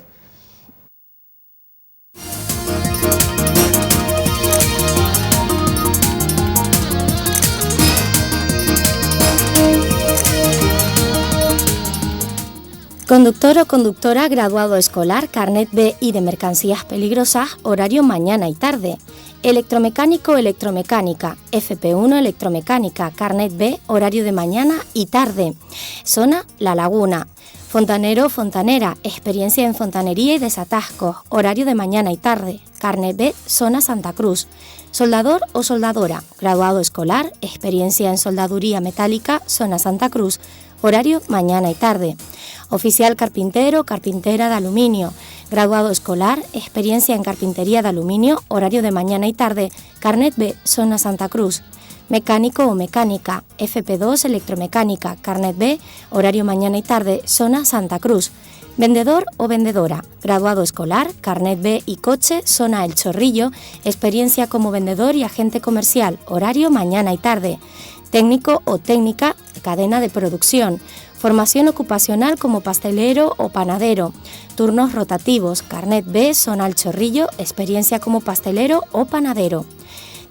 Conductor o conductora graduado escolar, carnet B y de mercancías peligrosas, horario mañana y tarde. Electromecánico o electromecánica, FP1 electromecánica, carnet B, horario de mañana y tarde. Zona La Laguna. Fontanero o fontanera, experiencia en fontanería y desatascos, horario de mañana y tarde. Carnet B, zona Santa Cruz. Soldador o soldadora, graduado escolar, experiencia en soldaduría metálica, zona Santa Cruz, horario mañana y tarde. Oficial carpintero, carpintera de aluminio, graduado escolar, experiencia en carpintería de aluminio, horario de mañana y tarde, carnet B, zona Santa Cruz. Mecánico o mecánica, FP2 electromecánica, carnet B, horario mañana y tarde, zona Santa Cruz. Vendedor o vendedora, graduado escolar, carnet B y coche, zona El Chorrillo, experiencia como vendedor y agente comercial, horario mañana y tarde. Técnico o técnica, cadena de producción, formación ocupacional como pastelero o panadero, turnos rotativos, carnet B, zona El Chorrillo, experiencia como pastelero o panadero.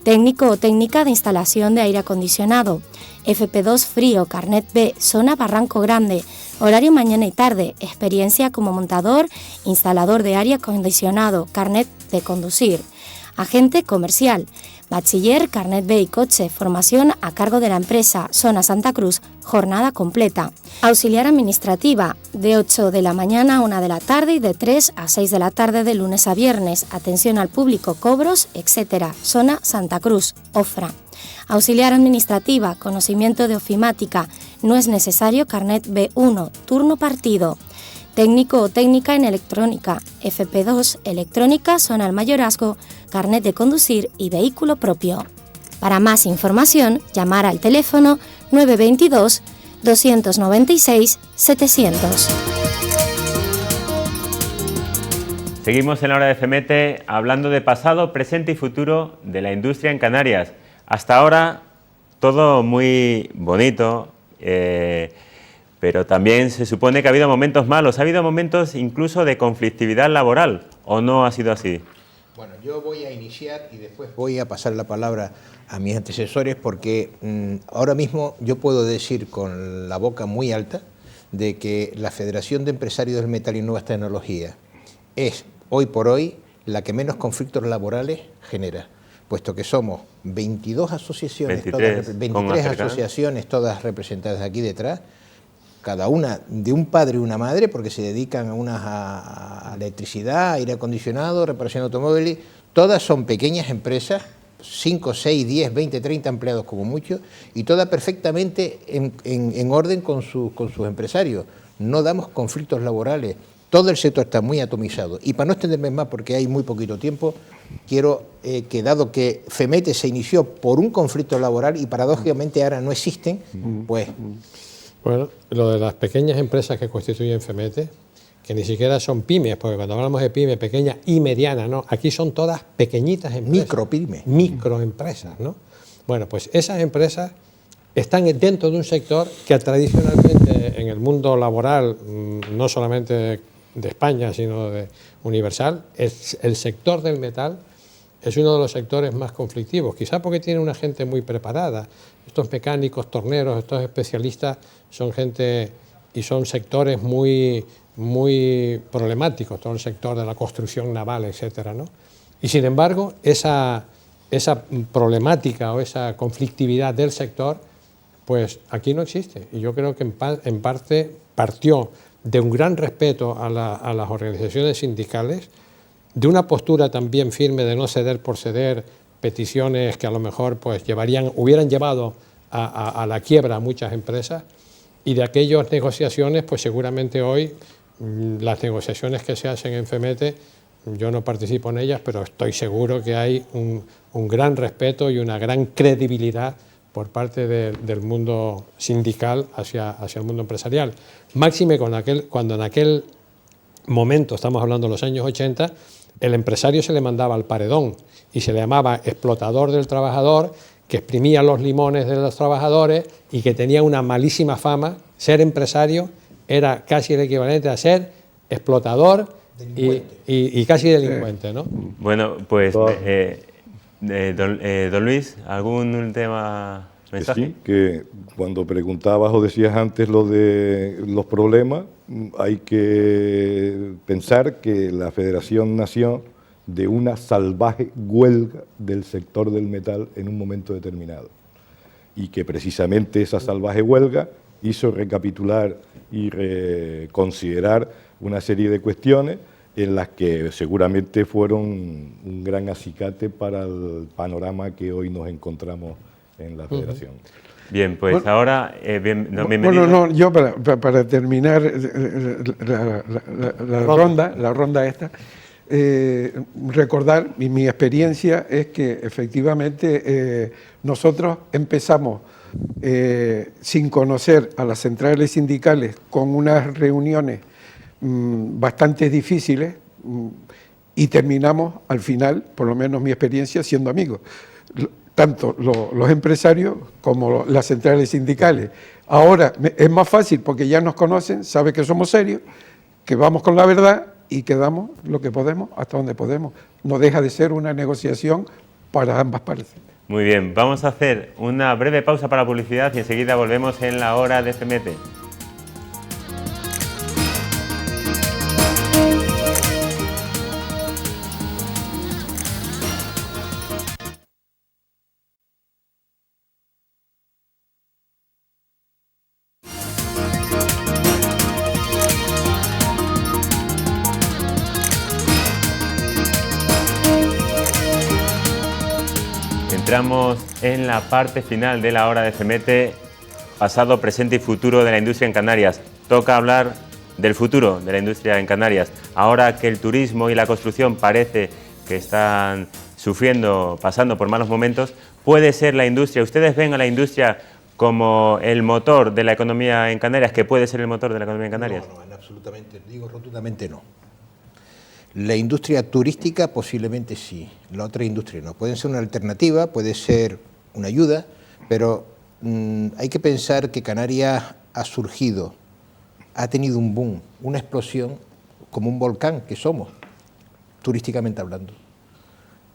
Técnico o técnica de instalación de aire acondicionado, FP2 frío, carnet B, zona Barranco Grande, horario mañana y tarde, experiencia como montador, instalador de aire acondicionado, carnet de conducir. Agente comercial, bachiller, carnet B y coche, formación a cargo de la empresa, zona Santa Cruz, jornada completa. Auxiliar administrativa, de 8 de la mañana a 1 de la tarde y de 3 a 6 de la tarde de lunes a viernes, atención al público, cobros, etc. Zona Santa Cruz, OFRA. Auxiliar administrativa, conocimiento de ofimática, no es necesario, carnet B1, turno partido. Técnico o técnica en electrónica, FP2, electrónica, zona El Mayorazgo, carnet de conducir y vehículo propio. Para más información, llamar al teléfono 922 296 700. Seguimos en la hora de FEMETE hablando de pasado, presente y futuro de la industria en Canarias. Hasta ahora todo muy bonito, pero también se supone que ha habido momentos malos, ha habido momentos incluso de conflictividad laboral, ¿o no ha sido así? Bueno, yo voy a iniciar y después voy a pasar la palabra a mis antecesores porque ahora mismo yo puedo decir con la boca muy alta de que la Federación de Empresarios del Metal y Nuevas Tecnologías es hoy por hoy la que menos conflictos laborales genera, puesto que somos 22 asociaciones, 23 asociaciones todas representadas aquí detrás, cada una de un padre y una madre, porque se dedican a unas a electricidad, aire acondicionado, reparación de automóviles, todas son pequeñas empresas, 5, 6, 10, 20, 30 empleados como mucho, y todas perfectamente en orden con sus empresarios. No damos conflictos laborales, todo el sector está muy atomizado. Y para no extenderme más, porque hay muy poquito tiempo, quiero que dado que FEMETE se inició por un conflicto laboral y paradójicamente ahora no existen, pues... Bueno, lo de las pequeñas empresas que constituyen FEMETE, que ni siquiera son pymes, porque cuando hablamos de pyme, pequeña y mediana, ¿no? Aquí son todas pequeñitas empresas. Micropymes. Microempresas, ¿no? Bueno, pues esas empresas están dentro de un sector que tradicionalmente en el mundo laboral, no solamente de España, sino de universal, el sector del metal es uno de los sectores más conflictivos, quizá porque tiene una gente muy preparada. Estos mecánicos, torneros, estos especialistas son gente y son sectores muy problemáticos, todo el sector de la construcción naval, etcétera, ¿no? Y sin embargo, esa problemática o esa conflictividad del sector, pues aquí no existe. Y yo creo que en parte partió de un gran respeto a las organizaciones sindicales, de una postura también firme de no ceder por ceder peticiones que a lo mejor pues hubieran llevado a la quiebra a muchas empresas, y de aquellas negociaciones, pues seguramente hoy las negociaciones que se hacen en FEMETE, yo no participo en ellas, pero estoy seguro que hay un gran respeto y una gran credibilidad por parte del mundo sindical hacia el mundo empresarial. Máxime cuando en aquel momento, estamos hablando de los años 80, el empresario se le mandaba al paredón y se le llamaba explotador del trabajador, que exprimía los limones de los trabajadores y que tenía una malísima fama. Ser empresario era casi el equivalente a ser explotador y casi delincuente, ¿no? Bueno, pues, don Luis, ¿algún tema, mensaje? Sí, que cuando preguntabas o decías antes lo de los problemas, hay que pensar que la Federación nació de una salvaje huelga del sector del metal en un momento determinado, y que precisamente esa salvaje huelga hizo recapitular y reconsiderar una serie de cuestiones en las que seguramente fueron un gran acicate para el panorama que hoy nos encontramos en la Federación. Bien, pues bueno, ahora, bienvenido. Bueno, yo para terminar la ronda esta, recordar, y mi experiencia es que efectivamente nosotros empezamos sin conocer a las centrales sindicales, con unas reuniones bastante difíciles, y terminamos al final, por lo menos mi experiencia, siendo amigos, tanto los empresarios como las centrales sindicales. Ahora es más fácil porque ya nos conocen, saben que somos serios, que vamos con la verdad y que damos lo que podemos hasta donde podemos. No deja de ser una negociación para ambas partes. Muy bien, vamos a hacer una breve pausa para publicidad y enseguida volvemos en la hora de FMT. Entramos en la parte final de la hora de FMT, pasado, presente y futuro de la industria en Canarias. Toca hablar del futuro de la industria en Canarias. Ahora que el turismo y la construcción parece que están sufriendo, pasando por malos momentos, puede ser la industria. ¿Ustedes ven a la industria como el motor de la economía en Canarias, que puede ser el motor de la economía en Canarias? No, absolutamente, digo rotundamente no. La industria turística posiblemente sí, la otra industria no. Puede ser una alternativa, puede ser una ayuda, pero hay que pensar que Canarias ha surgido, ha tenido un boom, una explosión, como un volcán que somos, turísticamente hablando.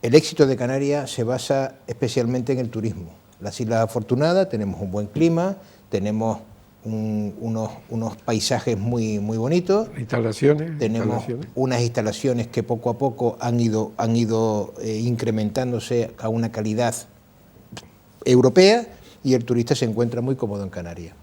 El éxito de Canarias se basa especialmente en el turismo. Las Islas Afortunadas tenemos un buen clima, tenemos unos paisajes muy bonitos, tenemos unas instalaciones que poco a poco han ido incrementándose a una calidad europea, y el turista se encuentra muy cómodo en Canarias.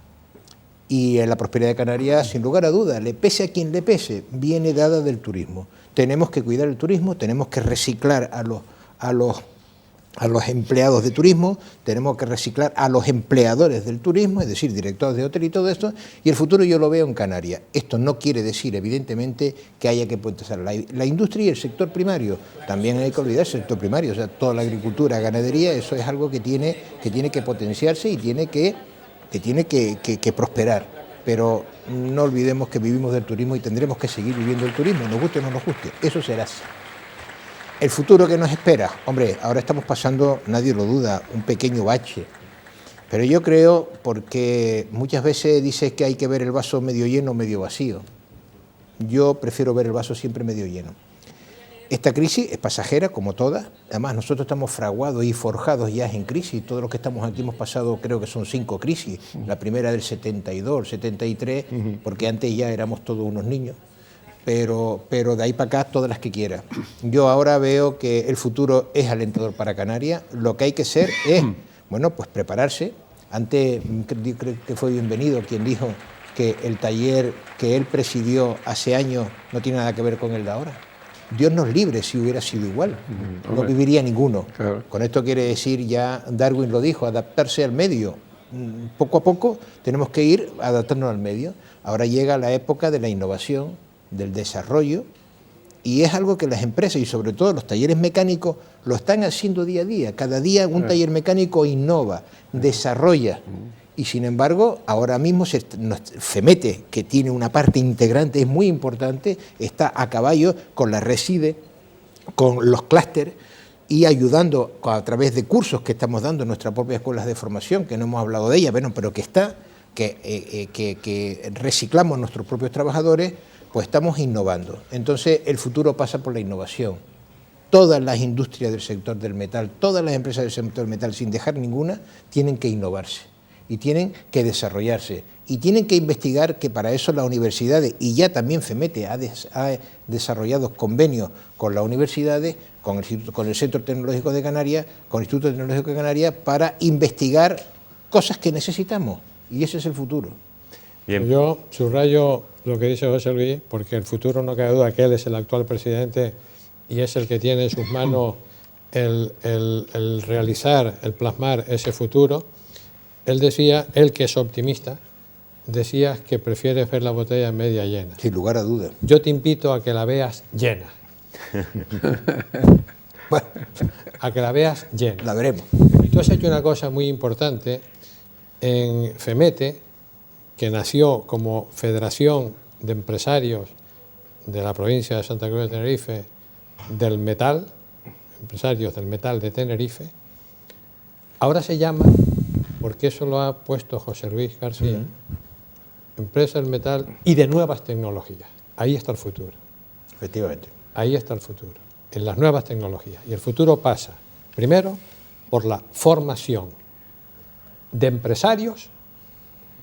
Y la prosperidad de Canarias, sin lugar a dudas, le pese a quien le pese, viene dada del turismo. Tenemos que cuidar el turismo, tenemos que reciclar a los empleados de turismo, tenemos que reciclar a los empleadores del turismo, es decir, directores de hotel y todo esto, y el futuro yo lo veo en Canarias. Esto no quiere decir, evidentemente, que haya que potenciar la industria y el sector primario. También hay que olvidar el sector primario, o sea, toda la agricultura, ganadería, eso es algo que tiene que potenciarse y tiene que prosperar. Pero no olvidemos que vivimos del turismo y tendremos que seguir viviendo del turismo, nos guste o no nos guste, eso será así. El futuro que nos espera, hombre, ahora estamos pasando, nadie lo duda, un pequeño bache, pero yo creo, porque muchas veces dices que hay que ver el vaso medio lleno o medio vacío, yo prefiero ver el vaso siempre medio lleno. Esta crisis es pasajera, como todas, además nosotros estamos fraguados y forjados ya en crisis, todos los que estamos aquí hemos pasado, creo que son 5 crisis, la primera del 72, 73, porque antes ya éramos todos unos niños. Pero de ahí para acá todas las que quiera. Yo ahora veo que el futuro es alentador para Canarias. Lo que hay que hacer es, bueno, pues prepararse. Antes creo que fue Bienvenido quien dijo que el taller que él presidió hace años no tiene nada que ver con el de ahora. Dios nos libre si hubiera sido igual. No viviría ninguno. Claro. Con esto quiere decir, ya Darwin lo dijo, adaptarse al medio. Poco a poco tenemos que ir adaptándonos al medio. Ahora llega la época de la innovación, del desarrollo, y es algo que las empresas y sobre todo los talleres mecánicos lo están haciendo día a día. Cada día un taller mecánico innova, desarrolla, Y sin embargo, ahora mismo FEMETE, que tiene una parte integrante, es muy importante, está a caballo con la RESIDE, con los clústeres y ayudando a través de cursos que estamos dando en nuestras propias escuelas de formación, que no hemos hablado de ellas, bueno, pero que está, que reciclamos nuestros propios trabajadores, pues estamos innovando. Entonces, el futuro pasa por la innovación. Todas las industrias del sector del metal, todas las empresas del sector del metal, sin dejar ninguna, tienen que innovarse y tienen que desarrollarse y tienen que investigar, que para eso las universidades, y ya también FEMETE ha desarrollado convenios con las universidades, con el Centro Tecnológico de Canarias, con el Instituto Tecnológico de Canarias, para investigar cosas que necesitamos, y ese es el futuro. Bien. Yo subrayo lo que dice José Luis, porque el futuro, no cabe duda que él es el actual presidente y es el que tiene en sus manos el realizar, el plasmar ese futuro. Él decía, él que es optimista, decía que prefieres ver la botella media llena. Sin lugar a dudas. Yo te invito a que la veas llena. Bueno, a que la veas llena. La veremos. Y tú has hecho una cosa muy importante en FEMETE, que nació como Federación de Empresarios de la provincia de Santa Cruz de Tenerife del metal, empresarios del metal de Tenerife. Ahora se llama, porque eso lo ha puesto José Luis García, Empresa del Metal y de Nuevas Tecnologías. Ahí está el futuro. Efectivamente. Ahí está el futuro, en las nuevas tecnologías. Y el futuro pasa, primero, por la formación de empresarios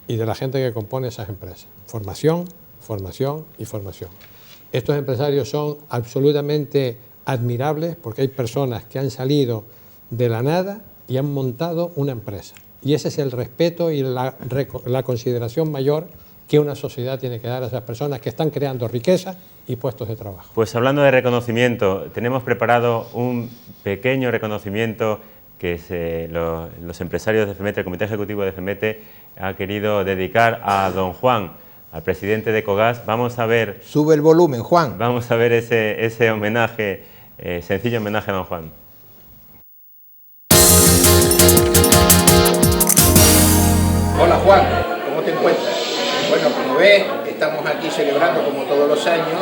y de la gente que compone esas empresas. Formación, formación y formación. Estos empresarios son absolutamente admirables porque hay personas que han salido de la nada y han montado una empresa. Y ese es el respeto y la consideración mayor que una sociedad tiene que dar a esas personas que están creando riqueza y puestos de trabajo. Pues hablando de reconocimiento, tenemos preparado un pequeño reconocimiento que los empresarios de FEMETE, el Comité Ejecutivo de FEMETE, ha querido dedicar a don Juan, al presidente de Ecogas. Vamos a ver... Sube el volumen, Juan. Vamos a ver ese homenaje, sencillo homenaje a don Juan. Hola Juan, ¿cómo te encuentras? Bueno, como ves, estamos aquí celebrando como todos los años,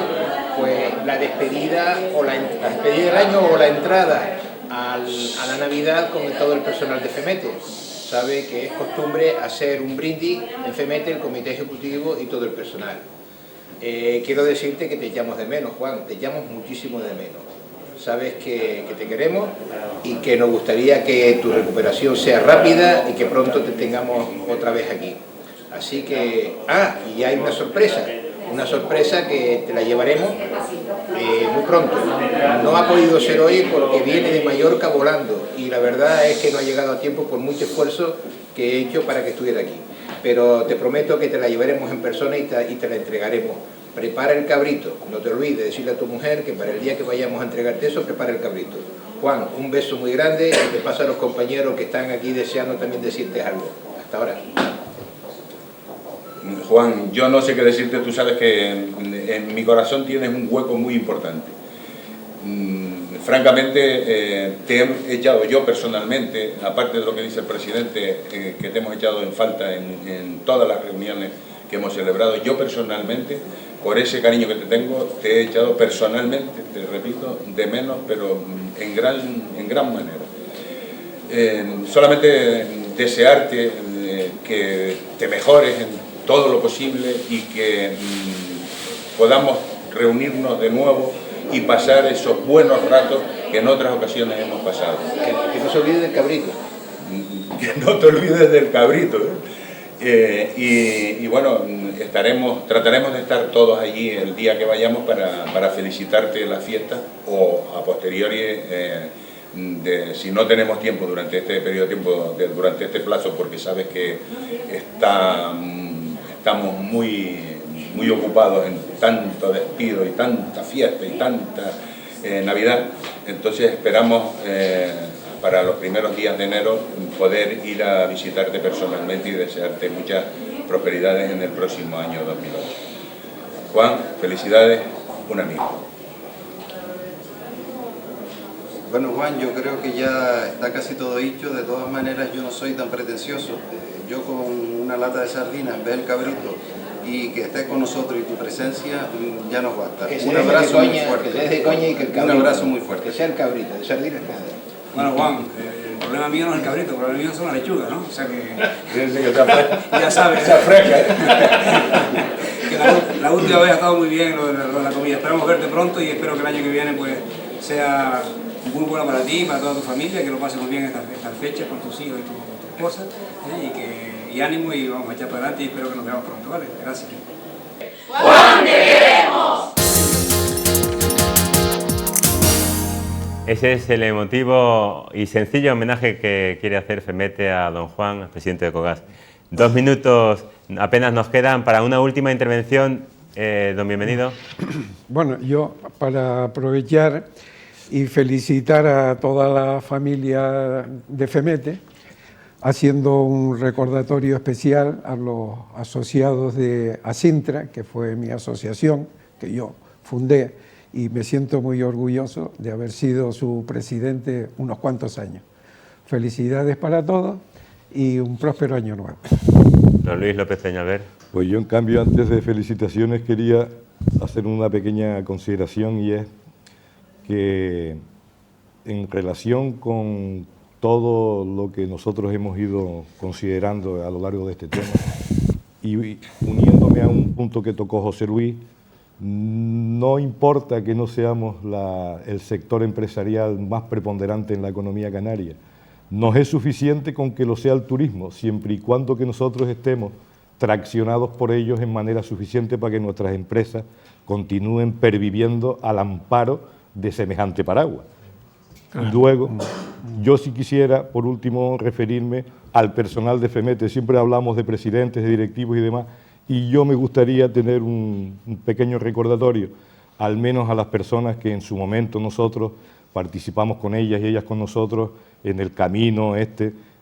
pues la despedida del año o la entrada a la Navidad con todo el personal de FEMETE. Sabe que es costumbre hacer un brindis en FEMETE, el Comité Ejecutivo y todo el personal. Quiero decirte que te echamos de menos, Juan, te echamos muchísimo de menos. Sabes que te queremos y que nos gustaría que tu recuperación sea rápida y que pronto te tengamos otra vez aquí. Así que, y hay una sorpresa que te la llevaremos muy pronto. No ha podido ser hoy porque viene de Mallorca volando y la verdad es que no ha llegado a tiempo por mucho esfuerzo que he hecho para que estuviera aquí. Pero te prometo que te la llevaremos en persona y te la entregaremos. Prepara el cabrito, no te olvides de decirle a tu mujer que para el día que vayamos a entregarte eso, prepara el cabrito. Juan, un beso muy grande y te paso a los compañeros que están aquí deseando también decirte algo. Hasta ahora. Juan, yo no sé qué decirte, tú sabes que en mi corazón tienes un hueco muy importante. Francamente, te he echado yo personalmente, aparte de lo que dice el presidente, que te hemos echado en falta en todas las reuniones que hemos celebrado, yo personalmente, por ese cariño que te tengo, te he echado personalmente, te repito, de menos, pero en gran manera. Solamente desearte que te mejores en todo lo posible y que podamos reunirnos de nuevo y pasar esos buenos ratos que en otras ocasiones hemos pasado. Que no se olvide del cabrito. Que no te olvides del cabrito. Y bueno, trataremos de estar todos allí el día que vayamos para felicitarte la fiesta o a posteriori, si no tenemos tiempo durante este periodo de tiempo, durante este plazo, porque sabes que estamos muy ocupados en tanto despido y tanta fiesta y tanta Navidad. Entonces esperamos para los primeros días de enero poder ir a visitarte personalmente y desearte muchas prosperidades en el próximo año 2008. Juan, felicidades, un amigo. Bueno, Juan, yo creo que ya está casi todo dicho. De todas maneras, yo no soy tan pretencioso. yo con una lata de sardinas, ver el cabrito y que estés con nosotros y tu presencia ya nos basta. Un abrazo muy fuerte. Que se deje coña y que el cabrito, un abrazo muy fuerte. Que sea el cabrito, de sardinas nada. Bueno, Juan, el problema mío no es el cabrito, el problema mío son las lechugas, ¿no? O sea que ya sabes. Se fresca. Que la última vez ha estado muy bien lo de la comida. Esperamos verte pronto y espero que el año que viene pues sea muy bueno para ti, para toda tu familia, que lo pases muy bien estas fechas con tus hijos y tu esposa, y ánimo y vamos a echar para adelante y espero que nos veamos pronto, ¿vale? Gracias. ¡Juan, te queremos! Ese es el emotivo y sencillo homenaje que quiere hacer FEMETE a don Juan, presidente de Cogas. 2 minutos apenas nos quedan para una última intervención. Don Bienvenido. Bueno, yo para aprovechar y felicitar a toda la familia de FEMETE, haciendo un recordatorio especial a los asociados de Asintra, que fue mi asociación, que yo fundé, y me siento muy orgulloso de haber sido su presidente unos cuantos años. Felicidades para todos y un próspero año nuevo. Don Luis López Peñalver. Pues yo, en cambio, antes de felicitaciones, quería hacer una pequeña consideración, y es que en relación con todo lo que nosotros hemos ido considerando a lo largo de este tema, y uniéndome a un punto que tocó José Luis, no importa que no seamos el sector empresarial más preponderante en la economía canaria, nos es suficiente con que lo sea el turismo, siempre y cuando que nosotros estemos traccionados por ellos en manera suficiente para que nuestras empresas continúen perviviendo al amparo de semejante paraguas. Y luego, yo sí quisiera, por último, referirme al personal de FEMETE. Siempre hablamos de presidentes, de directivos y demás, y yo me gustaría tener un pequeño recordatorio, al menos a las personas que en su momento nosotros participamos con ellas y ellas con nosotros en el camino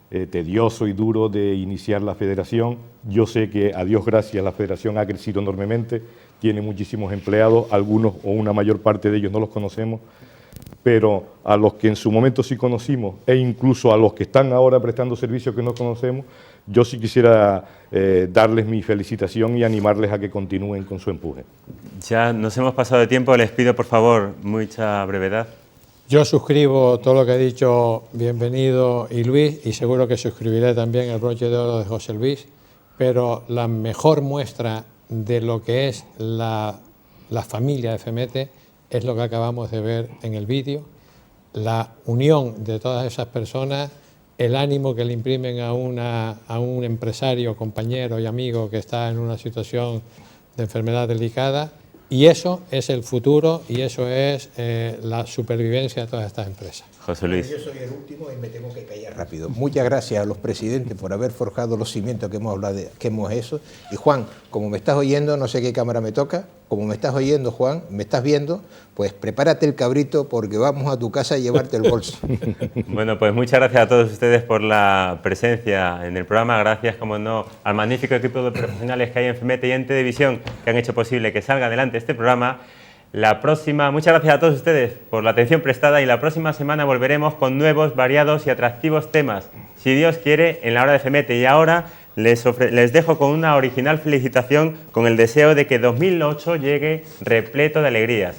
tedioso y duro de iniciar la federación. Yo sé que, a Dios gracias, la federación ha crecido enormemente, tiene muchísimos empleados, algunos o una mayor parte de ellos no los conocemos, pero a los que en su momento sí conocimos, e incluso a los que están ahora prestando servicios que no conocemos, yo sí quisiera darles mi felicitación y animarles a que continúen con su empuje. Ya nos hemos pasado de tiempo, les pido por favor mucha brevedad. Yo suscribo todo lo que ha dicho Bienvenido y Luis, y seguro que suscribiré también el broche de oro de José Luis, pero la mejor muestra de lo que es la familia de FEMETE es lo que acabamos de ver en el vídeo, la unión de todas esas personas, el ánimo que le imprimen a un empresario, compañero y amigo que está en una situación de enfermedad delicada, y eso es el futuro y eso es la supervivencia de todas estas empresas. José Luis. Yo soy el último y me tengo que callar rápido. Muchas gracias a los presidentes por haber forjado los cimientos que hemos hablado, que hemos hecho. Y Juan, como me estás oyendo, no sé qué cámara me toca, como me estás oyendo, Juan, me estás viendo, pues prepárate el cabrito porque vamos a tu casa a llevarte el bolso. Bueno, pues muchas gracias a todos ustedes por la presencia en el programa. Gracias, como no, al magnífico equipo de profesionales que hay en FEMETE y en Televisión que han hecho posible que salga adelante este programa. Muchas gracias a todos ustedes por la atención prestada, y la próxima semana volveremos con nuevos, variados y atractivos temas, si Dios quiere, en la hora de FEMETE. Y ahora les dejo con una original felicitación, con el deseo de que 2008 llegue repleto de alegrías.